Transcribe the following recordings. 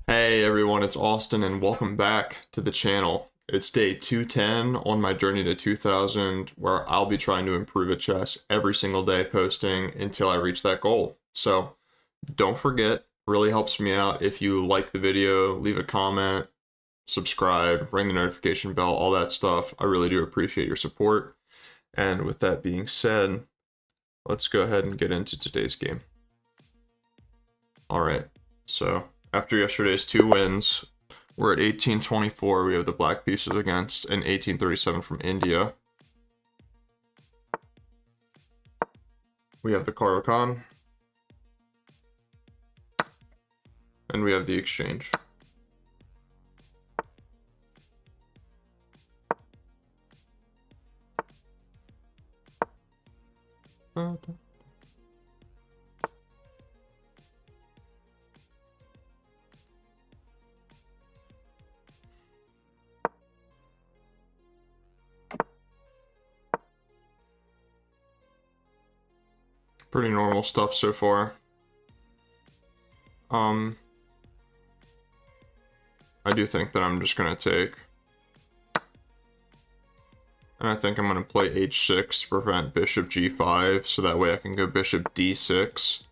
Hey everyone, it's Austin and welcome back to the channel. It's day 210 on my journey to 2000 where I'll be trying to improve at chess every single day posting until I reach that goal. So don't forget, really helps me out if you like the video, leave a comment, subscribe, ring the notification bell, all that stuff. I really do appreciate your support. And with that being said, let's go ahead and get into today's game. All right, so after yesterday's two wins, we're at 1824. We have the black pieces against an 1837 from India. We have the Caro-Kann. And we have the exchange. Pretty normal stuff so far. I do think that I'm just gonna take. And I think I'm gonna play h6 to prevent bishop g5, so that way I can go bishop d6.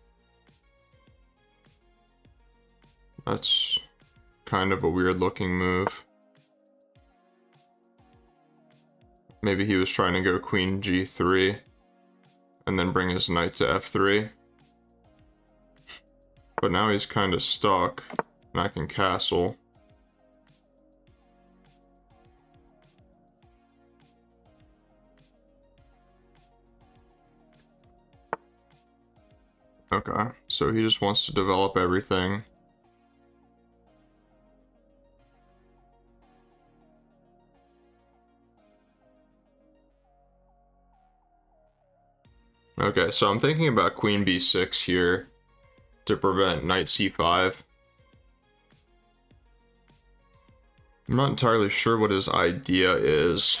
That's kind of a weird looking move. Maybe he was trying to go queen g3 and then bring his knight to f3. But now he's kind of stuck, and I can castle. Okay, so he just wants to develop everything. Okay, so I'm thinking about queen b6 here to prevent knight c5. I'm not entirely sure what his idea is.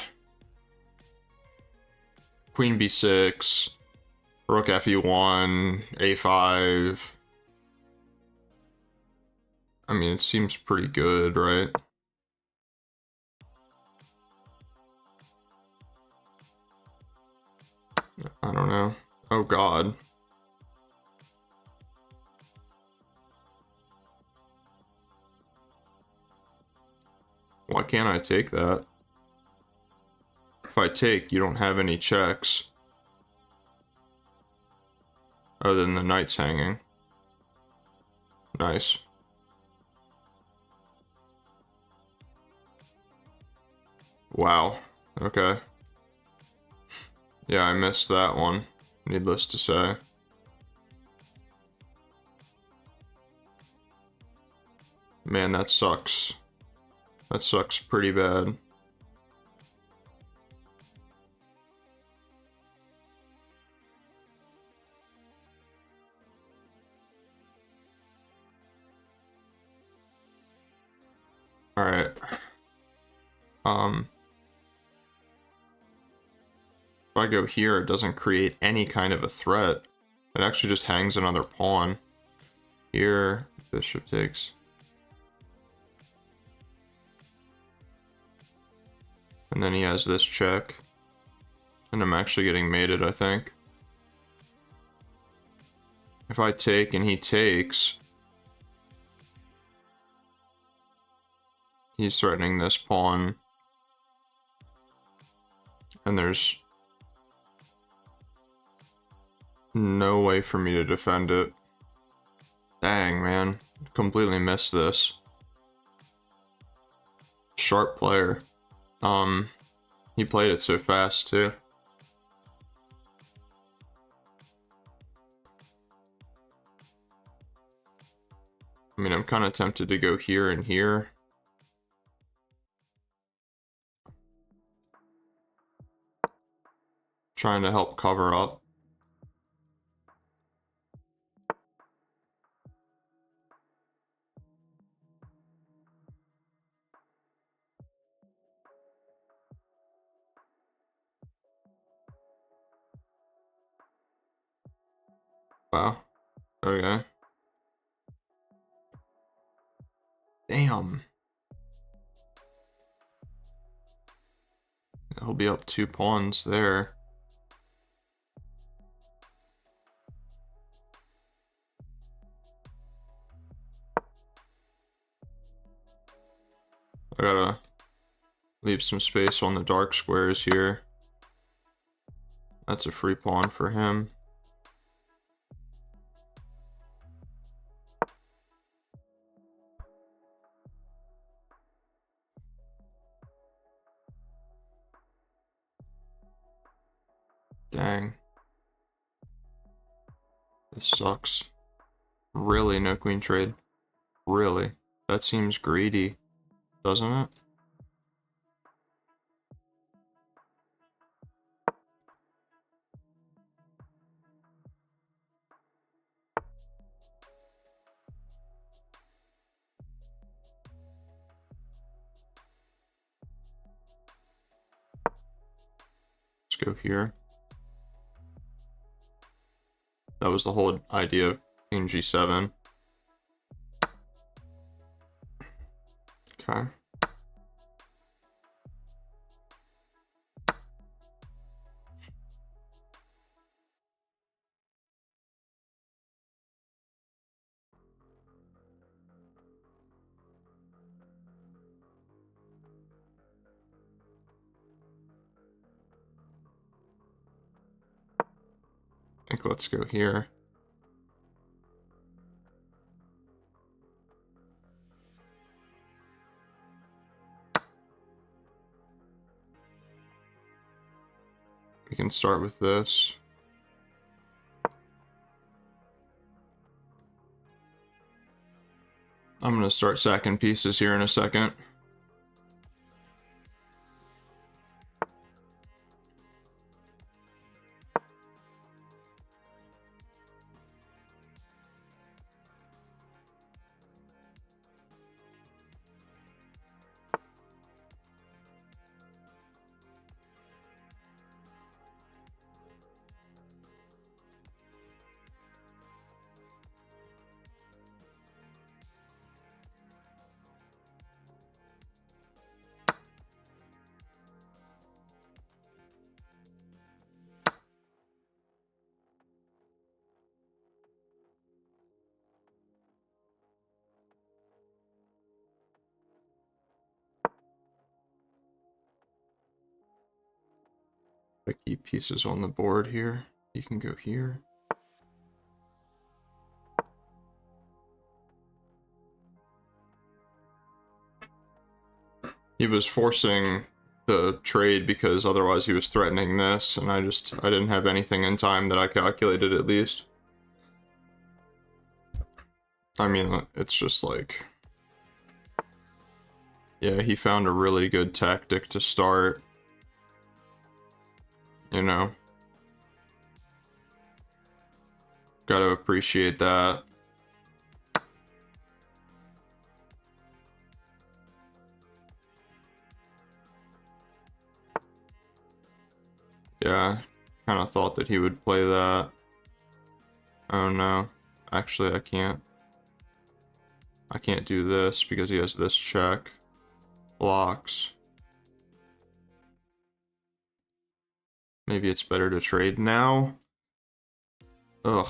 Queen b6, rook fe1, a5. I mean, it seems pretty good, right? I don't know. Oh god. Why can't I take that? If I take, you don't have any checks. Other than the knight's hanging. Nice. Wow. Okay. Yeah, I missed that one, needless to say. Man, that sucks. That sucks pretty bad. Alright. If I go here, it doesn't create any kind of a threat. It actually just hangs another pawn. Here, bishop takes. And then he has this check. And I'm actually getting mated, I think. If I take and he takes, he's threatening this pawn. And there's no way for me to defend it. Dang, man. Completely missed this. Sharp player. He played it so fast, too. I mean, I'm kind of tempted to go here and here. Trying to help cover up. Wow. Okay. Damn. He'll be up 2 pawns there. I gotta leave some space on the dark squares here. That's a free pawn for him. Dang. This sucks. Really, no queen trade? Really? That seems greedy, doesn't it? Let's go here. That was the whole idea of Queen G7. Okay. I think let's go here. We can start with this. I'm gonna start sacking pieces here in a second. I keep pieces on the board here. You can go here. He was forcing the trade because otherwise he was threatening this, and I didn't have anything in time that I calculated at least. I mean, it's just like, yeah, he found a really good tactic to start, you know. Gotta appreciate that. Yeah, kind of thought that he would play that. Oh no, actually I can't. I can't do this because he has this check. Blocks. Maybe it's better to trade now. Ugh.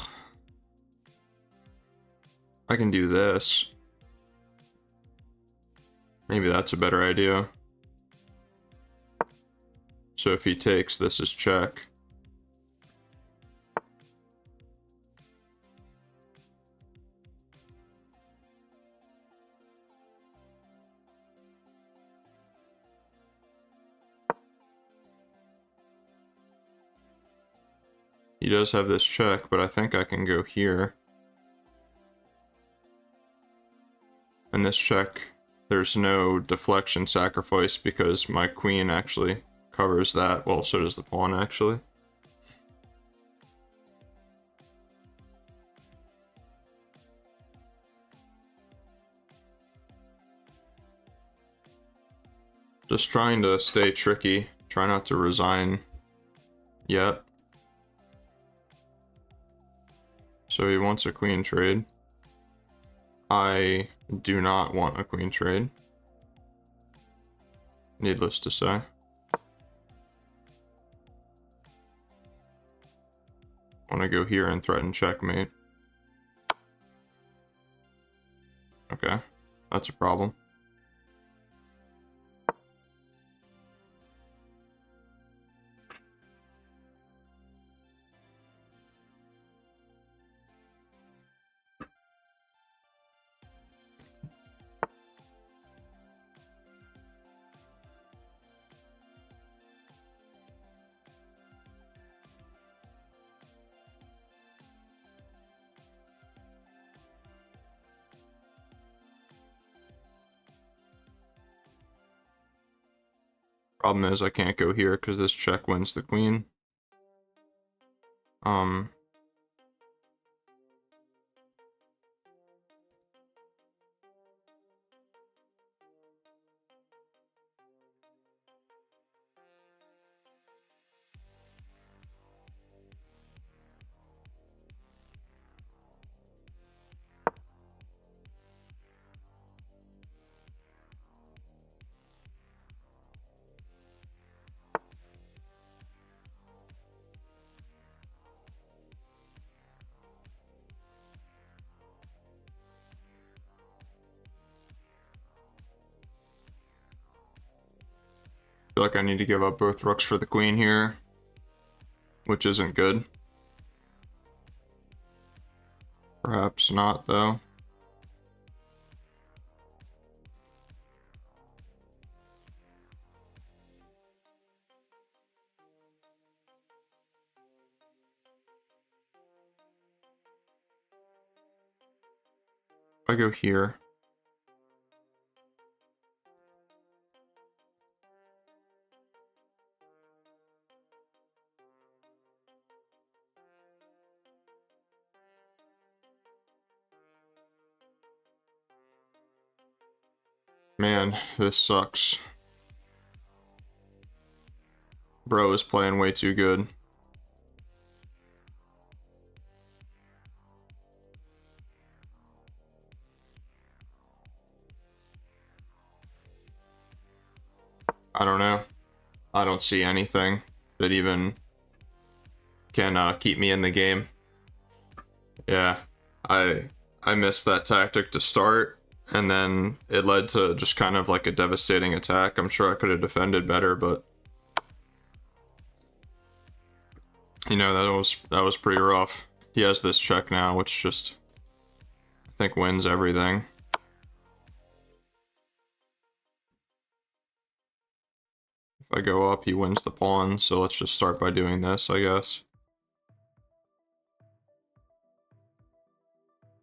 I can do this. Maybe that's a better idea. So if he takes, this is check. He does have this check, but I think I can go here. And this check, there's no deflection sacrifice because my queen actually covers that. Well, so does the pawn actually. Just trying to stay tricky. Try not to resign yet. So he wants a queen trade. I do not want a queen trade, needless to say. I want to go here and threaten checkmate. Okay, that's a problem. Problem is I can't go here because this check wins the queen. I feel like I need to give up both rooks for the queen here, which isn't good. Perhaps not, though. If I go here, man, this sucks. Bro is playing way too good. I don't know. I don't see anything that even can keep me in the game. Yeah, I missed that tactic to start, and then it led to just kind of like a devastating attack. I'm sure I could have defended better, but you know, that was pretty rough. He has this check now, which just I think wins everything. If I go up, he wins the pawn, so let's just start by doing this, I guess.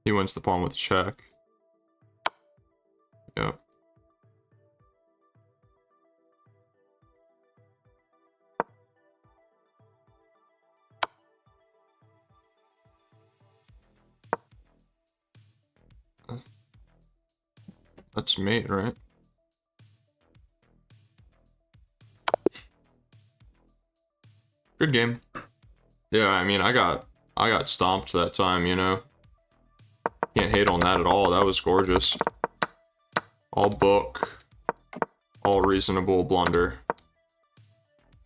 He wins the pawn with check. Yep. That's mate, right? Good game. Yeah, I mean, I got stomped that time, you know. Can't hate on that at all. That was gorgeous. All book, all reasonable blunder.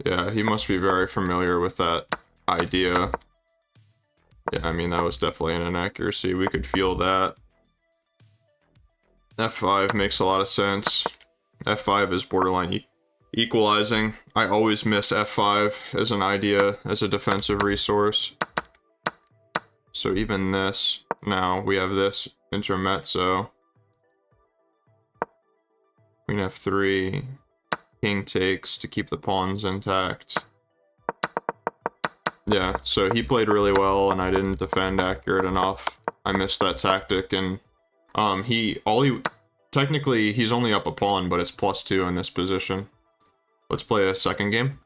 Yeah, he must be very familiar with that idea. Yeah, I mean, that was definitely an inaccuracy. We could feel that. F5 makes a lot of sense. F5 is borderline equalizing. I always miss F5 as an idea, as a defensive resource. So even this, now we have this intermezzo. Queen F3, king takes to keep the pawns intact. Yeah, so he played really well and I didn't defend accurate enough. I missed that tactic, and technically he's only up a pawn, but it's +2 in this position. Let's play a second game.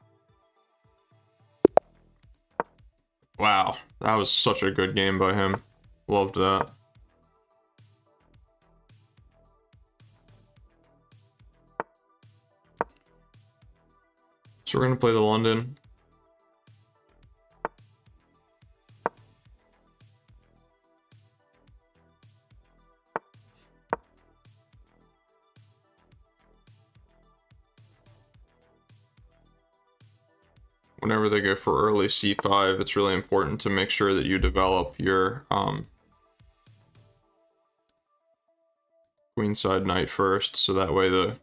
Wow, that was such a good game by him. Loved that. So we're gonna play the London. whenever they go for early c5, it's really important to make sure that you develop your queenside knight first, so that way the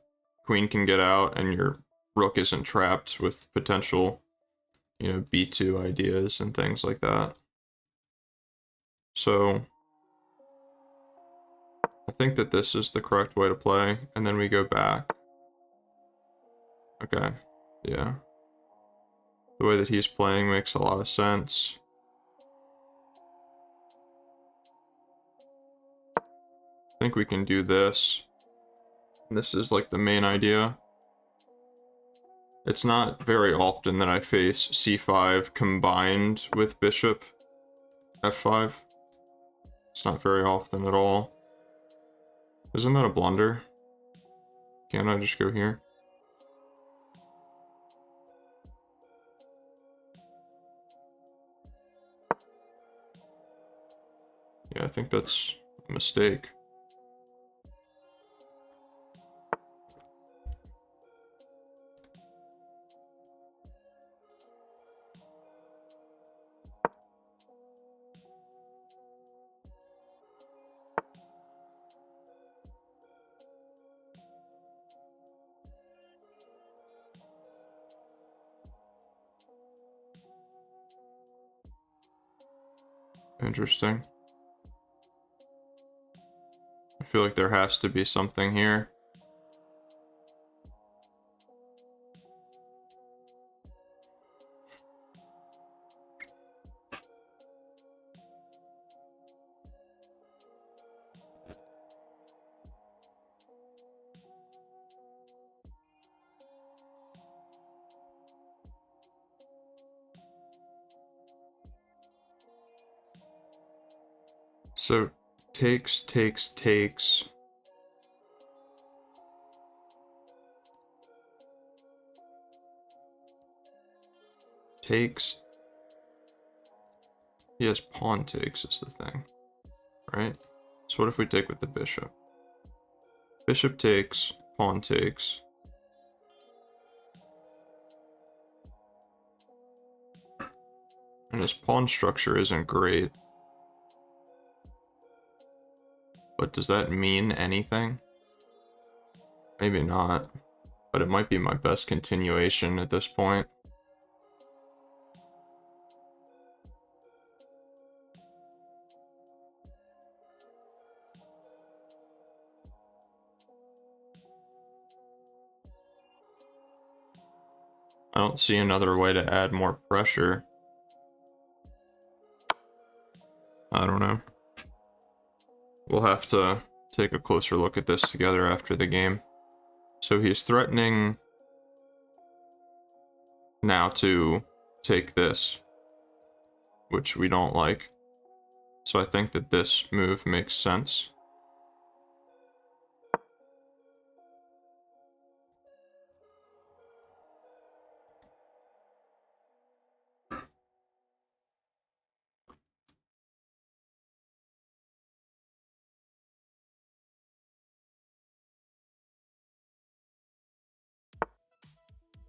queen can get out and your rook isn't trapped with potential, you know, b2 ideas and things like that. So I think that this is the correct way to play, and then we go back. Okay, yeah. The way that he's playing makes a lot of sense. I think we can do this. This is like the main idea. It's not very often that I face c5 combined with bishop f5. It's not very often at all. Isn't that a blunder? Can't I just go here? Yeah, I think that's a mistake. Interesting. I feel like there has to be something here. So, takes. Takes. Yes, pawn takes is the thing, right? So what if we take with the bishop? Bishop takes, pawn takes. And his pawn structure isn't great. But does that mean anything? Maybe not. But it might be my best continuation at this point. I don't see another way to add more pressure. I don't know. We'll have to take a closer look at this together after the game. So he's threatening now to take this, which we don't like. So I think that this move makes sense.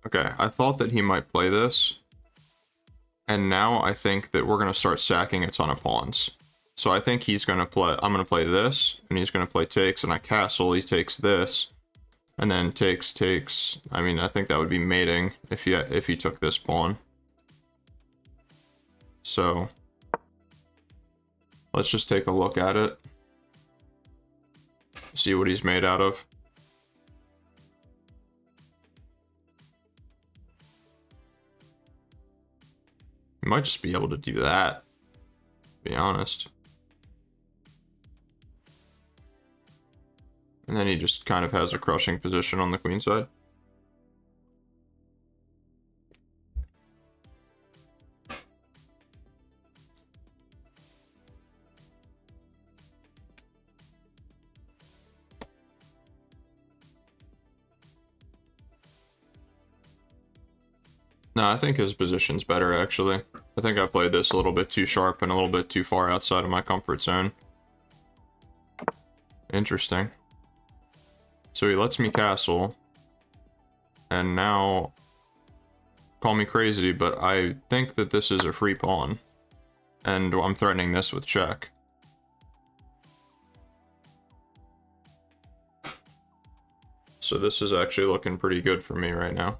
Okay, I thought that he might play this. And now I think that we're going to start sacking a ton of pawns. So I think he's going to play, I'm going to play this, and he's going to play takes, and I castle, he takes this, and then takes. I mean, I think that would be mating if he took this pawn. So let's just take a look at it. See what he's made out of. He might just be able to do that, to be honest. And then he just kind of has a crushing position on the queen side. No, I think his position's better, actually. I think I played this a little bit too sharp and a little bit too far outside of my comfort zone. Interesting. So he lets me castle. And now call me crazy, but I think that this is a free pawn. And I'm threatening this with check. So this is actually looking pretty good for me right now.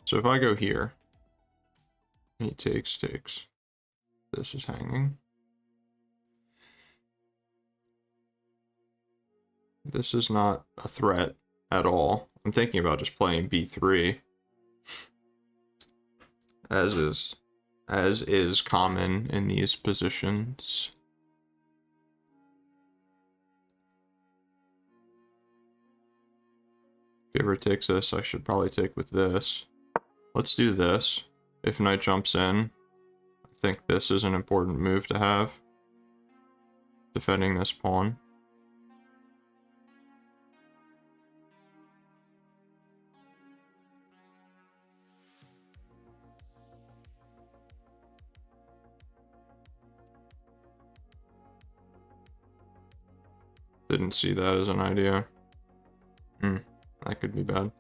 So if I go here, he takes. This is hanging. This is not a threat at all. I'm thinking about just playing b3, as is common in these positions. If he ever takes this, I should probably take with this. Let's do this. If knight jumps in, I think this is an important move to have. Defending this pawn. Didn't see that as an idea. That could be bad.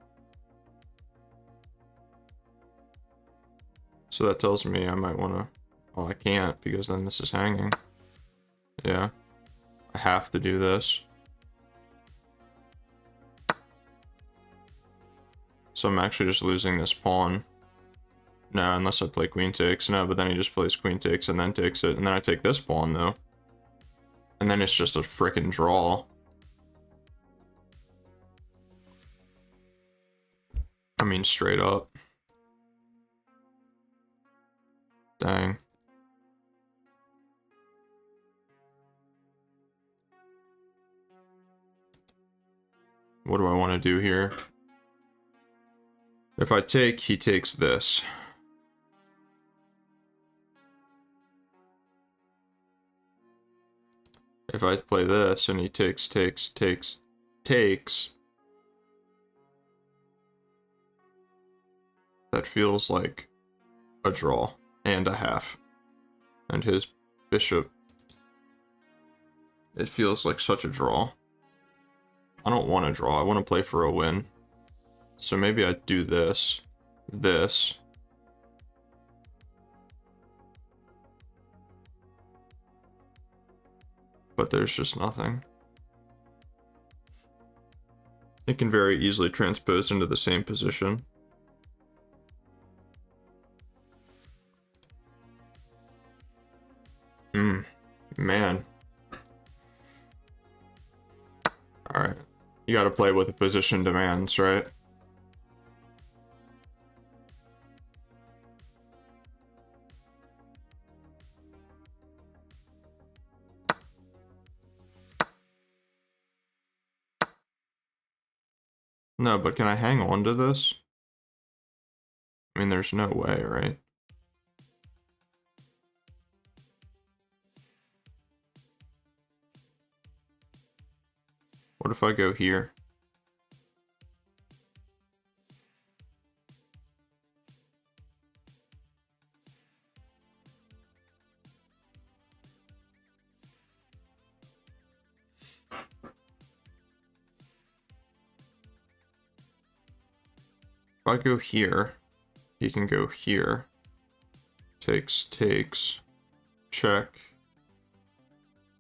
So that tells me I might want to... Oh, I can't, because then this is hanging. Yeah. I have to do this. So I'm actually just losing this pawn. No, unless I play queen takes. No, but then he just plays queen takes and then takes it. And then I take this pawn, though. And then it's just a frickin' draw. I mean, straight up. Dang. What do I want to do here? If I take, he takes this. If I play this and he takes, that feels like a draw and a half. And his bishop, it feels like such a draw. I don't want to draw, I want to play for a win. So maybe I do this. But there's just nothing. It can very easily transpose into the same position. Man. Alright. You gotta play what the position demands, right? No, but can I hang on to this? I mean, there's no way, right? What if I go here? If I go here, he can go here. Takes, check.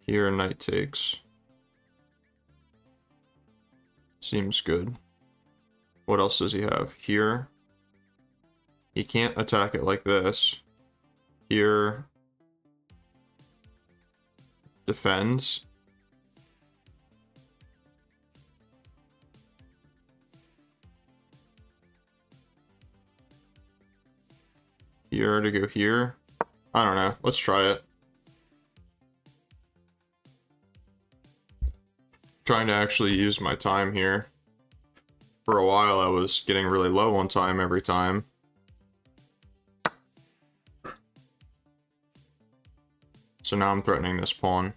Here, knight takes. Seems good. What else does he have? Here. He can't attack it like this. Here. Defends. Here to go here. I don't know. Let's try it. Trying to actually use my time here. For a while, I was getting really low on time every time. So now I'm threatening this pawn.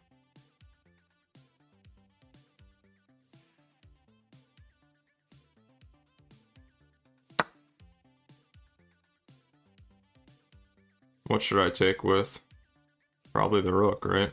What should I take with? Probably the rook, right?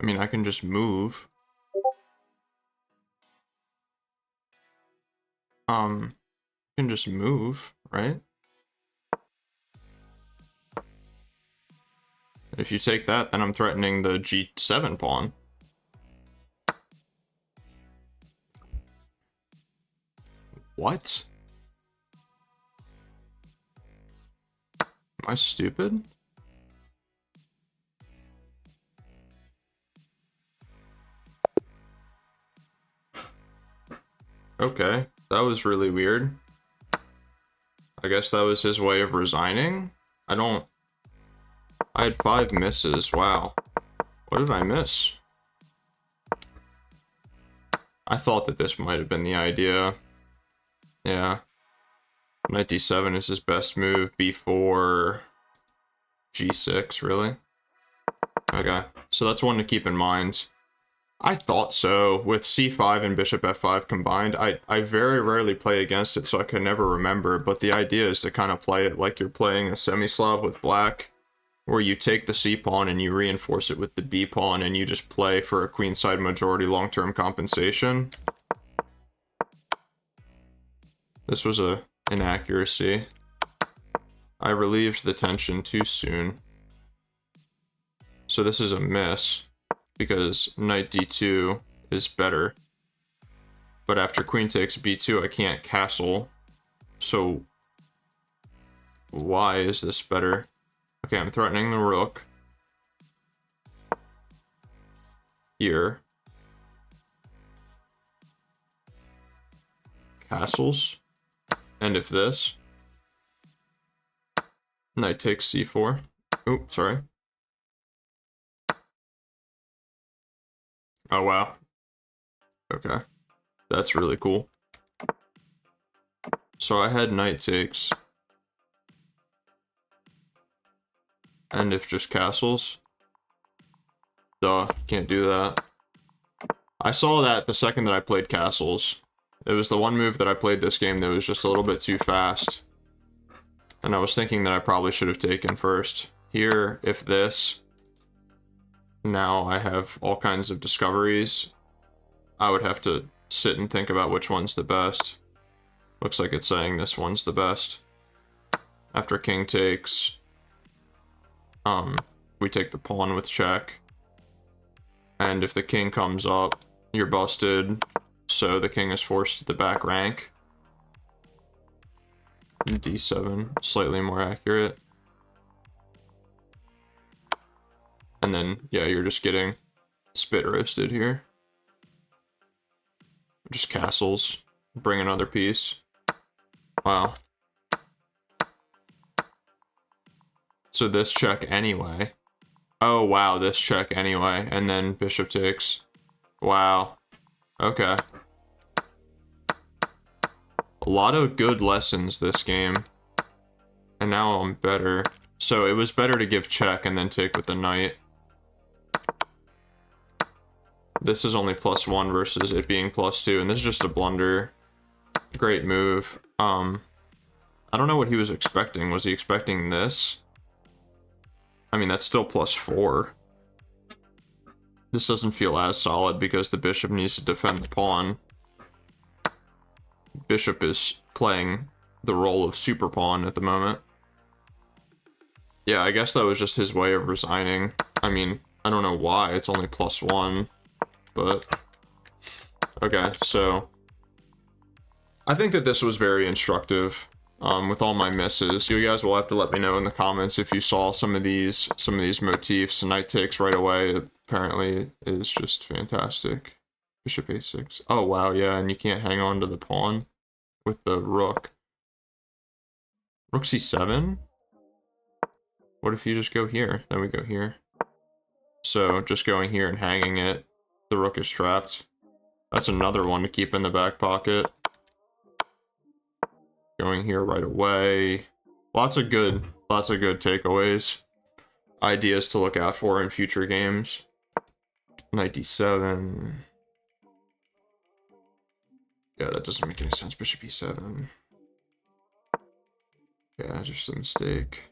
I mean, I can just move. I can just move, right? If you take that, then I'm threatening the G7 pawn. What? Am I stupid? Okay, that was really weird. I guess that was his way of resigning? I had 5 misses, wow. What did I miss? I thought that this might have been the idea. Yeah. Knight d7 is his best move, b4, g6, really? Okay, so that's one to keep in mind. I thought so. With c5 and bishop f5 combined, I very rarely play against it, so I can never remember, but the idea is to kind of play it like you're playing a semi-Slav with black, where you take the c-pawn and you reinforce it with the b-pawn, and you just play for a queenside majority long-term compensation. This was a inaccuracy. I relieved the tension too soon. So this is a miss, because knight d2 is better. But after queen takes b2, I can't castle. So why is this better? Okay, I'm threatening the rook. Here. Castles. And if this. Knight takes c4. Oh, sorry. Oh, wow. Okay. That's really cool. So I had knight takes. And if just castles. Duh, can't do that. I saw that the second that I played castles. It was the one move that I played this game that was just a little bit too fast. And I was thinking that I probably should have taken first. Here, if this. Now I have all kinds of discoveries. I would have to sit and think about which one's the best. Looks like it's saying this one's the best. After king takes, we take the pawn with check. And if the king comes up, you're busted. So the king is forced to the back rank. d7, slightly more accurate. And then, yeah, you're just getting spit roasted here. Just castles. Bring another piece. Wow. So this check anyway. Oh, wow, this check anyway. And then bishop takes. Wow. Okay. A lot of good lessons this game. And now I'm better. So it was better to give check and then take with the knight. This is only +1 versus it being +2, and this is just a blunder. Great move. I don't know what he was expecting. Was he expecting this? I mean, that's still +4. This doesn't feel as solid because the bishop needs to defend the pawn. Bishop is playing the role of super pawn at the moment. Yeah, I guess that was just his way of resigning. I mean, I don't know why, it's only +1, but... Okay, so... I think that this was very instructive, with all my misses. You guys will have to let me know in the comments if you saw some of these motifs. Knight takes right away, apparently, is just fantastic. Bishop a6. Oh, wow, yeah, and you can't hang on to the pawn with the rook. Rook c7? What if you just go here? Then we go here. So, just going here and hanging it, the rook is trapped. That's another one to keep in the back pocket. Going here right away. Lots of good takeaways. Ideas to look out for in future games. Knight d7. Yeah, that doesn't make any sense. Bishop e7. Yeah, just a mistake.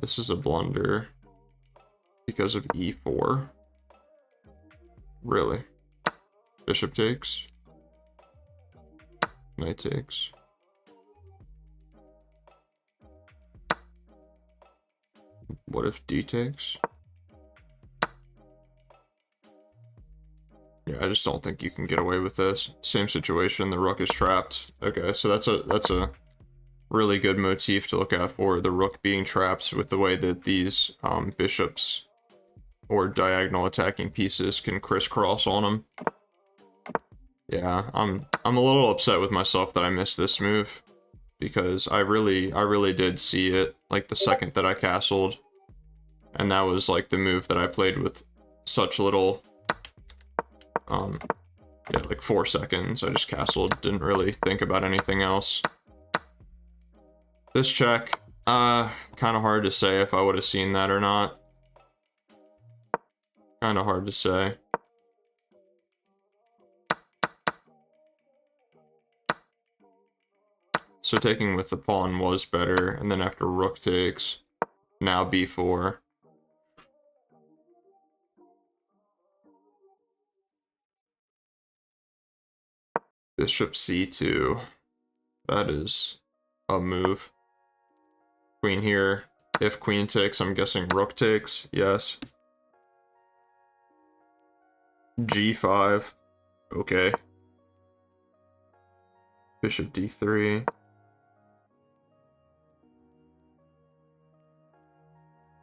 This is a blunder because of e4. Really? Bishop takes. Knight takes. What if d takes? Yeah, I just don't think you can get away with this. Same situation, the rook is trapped. Okay, so that's a really good motif to look out for, the rook being trapped with the way that these bishops or diagonal attacking pieces can crisscross on them. Yeah, I'm a little upset with myself that I missed this move, because I really did see it like the second that I castled, and that was like the move that I played with such little yeah, like 4 seconds. I just castled, didn't really think about anything else. This check, kind of hard to say if I would have seen that or not. Kind of hard to say. So taking with the pawn was better, and then after rook takes, now b4. Bishop c2. That is a move. Queen here. If queen takes, I'm guessing rook takes. Yes. g5. Okay. Bishop d3.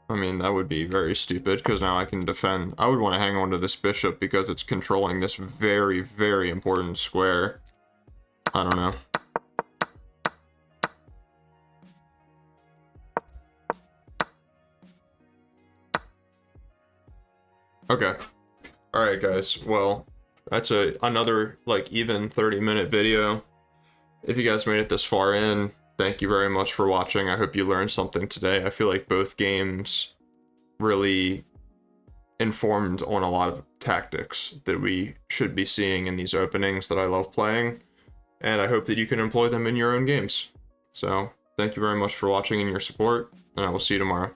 I mean, that would be very stupid, because now I can defend. I would want to hang on to this bishop because it's controlling this very, very important square. I don't know. Okay. Alright, guys. Well, that's another, like, even 30-minute video. If you guys made it this far in, thank you very much for watching. I hope you learned something today. I feel like both games really informed on a lot of tactics that we should be seeing in these openings that I love playing, and I hope that you can employ them in your own games. So, thank you very much for watching and your support, and I will see you tomorrow.